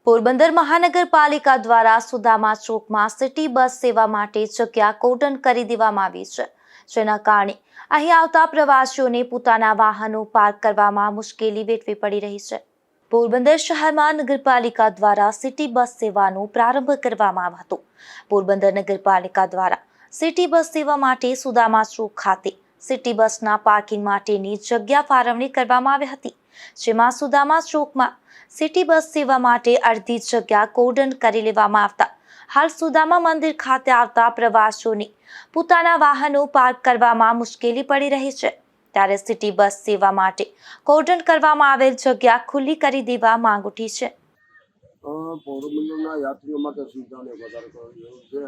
પોરબંદર મહાનગરપાલિકા દ્વારા સુદામા ચોકમાં સિટી બસ સેવા માટે જગ્યા કોર્ડન કરી દેવામાં આવી છે, જેના કારણે અહીં આવતા પ્રવાસીઓને પોતાના વાહનો પાર્ક કરવામાં મુશ્કેલી વેઠવી પડી રહી છે। પોરબંદર શહેરમાં નગરપાલિકા દ્વારા સિટી બસ સેવાનો પ્રારંભ કરવામાં આવ્યો હતો। પોરબંદર નગરપાલિકા દ્વારા સિટી બસ સેવા માટે સુદામા ચોક ખાતે સિટી બસના પાર્કિંગ માટેની જગ્યા ફાળવણી કરવામાં આવી હતી, જેમાં સુદામા ચોકમાં સિટી બસ સેવા માટે અડધી જગ્યા કોર્ડન કરી લેવામાં આવતા હાલ સુદામા મંદિર ખાતે આવતા પ્રવાસીઓને પોતાના વાહનો પાર્ક કરવામાં મુશ્કેલી પડી રહી છે, ત્યારે સિટી બસ સેવા માટે કોર્ડન કરવામાં આવેલ જગ્યા ખુલ્લી કરી દેવા માંગ ઉઠી છે। પોરબંદરના યાત્રીઓ માટે સુવિધાને વધારો કરવાની જરૂર છે,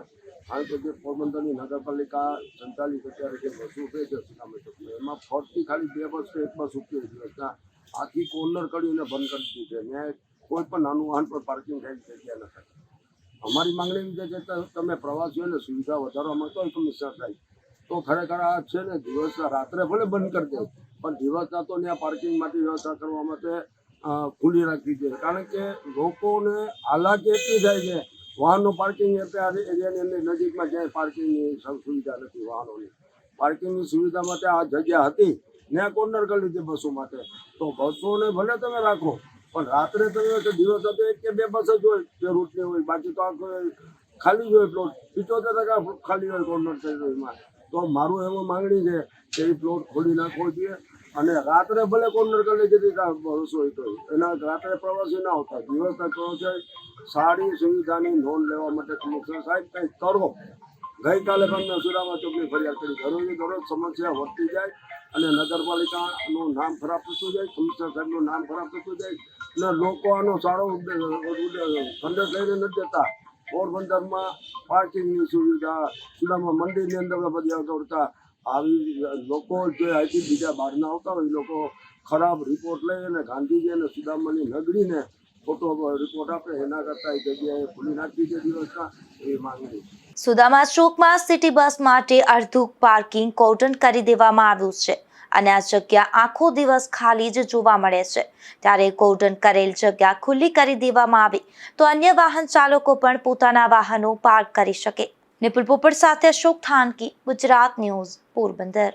કારણ કે જે પોરબંદરની નગરપાલિકા સંચાલિત અત્યારે જે બસો છે સુદામા ચોકમાં, એમાં ફરતી ખાલી 2 બસ કે 1 બસ ઉપડી દિવસના આખી કોર્નર કરીને બંધ કરી દીધી છે ને કોઈ પણ નાનું વાહન પર પાર્કિંગ થાય જગ્યા ન થાય। અમારી માંગણી એ છે કે તમે પ્રવાસીઓને સુવિધા વધારવા માંગતો હોય કમિશનર સાહેબ, તો ખરેખર આ છે ને દિવસના રાત્રે ભલે બંધ કરી દે, પણ દિવસના તો ત્યાં પાર્કિંગ માટે વ્યવસ્થા કરવા માટે ખુલ્લી રાખવી જોઈએ, કારણ કે લોકોને હાલાકી એટલી થાય છે વાહનનું પાર્કિંગ એરિયાની અંદર નજીકમાં ક્યાંય પાર્કિંગની સુવિધા નથી। વાહનોની પાર્કિંગની સુવિધા માટે આ જગ્યા હતી ત્યાં કોર્નર કરી લીધી બસો માટે, તો બસોને ભલે તમે રાખો પણ રાત્રે તમે દિવસ હતો 1 કે 2 બસ જ હોય જે રૂટની હોય, બાકી તો આ ખાલી જ હોય પ્લોટ, 75% ખાલી હોય કોર્નર ટેરિટરીમાં। તો મારું એવું માંગણી છે કે એ પ્લોટ ખોલી નાખવો જોઈએ અને રાત્રે ભલે કોર્નર કરી લીધી બસો હોય તો એના રાત્રે પ્રવાસી ના આવતા, દિવસના પ્રવાસી સારી સુવિધાની નોંધ લેવા માટે કમિશનર સાહેબ કંઈક કરો। ગઈકાલે પણ મેં સુદામા ચોકની ફરિયાદ કરી, દરરોજ સમસ્યા વધતી જાય અને નગરપાલિકાનું નામ ખરાબ થતું જાય, કમિશનર સાહેબનું નામ ખરાબ થતું જાય અને લોકો આનો સારો સંદેશ લઈને નથી દેતા। પોરબંદરમાં પાર્કિંગની સુવિધા, સુદામા મંદિરની અંદર બધી આવતા આવી લોકો જે અહીંથી બીજા બહારના આવતા હોય એ લોકો ખરાબ રિપોર્ટ લઈ અને ગાંધીજી અને સુદામાની નગરીને ખોટો રિપોર્ટ આપે, એના કરતાં એ જગ્યાએ ખુલ્લી નાખી છે દિવસના, એ માંગણી। સુદામા ચોકમાં સિટી બસ માટે અડધું પાર્કિંગ કોર્ડન કરી દેવામાં આવ્યું છે અને આ જગ્યા આખો દિવસ ખાલી જ જોવા મળે છે, ત્યારે કોર્ડન કરેલ જગ્યા ખુલ્લી કરી દેવામાં આવે તો અન્ય વાહન ચાલકો પણ પોતાના વાહનો પાર્ક કરી શકે। નિપુલ પોપટ સાથે અશોક થાનકી, ગુજરાત ન્યૂઝ, પોરબંદર।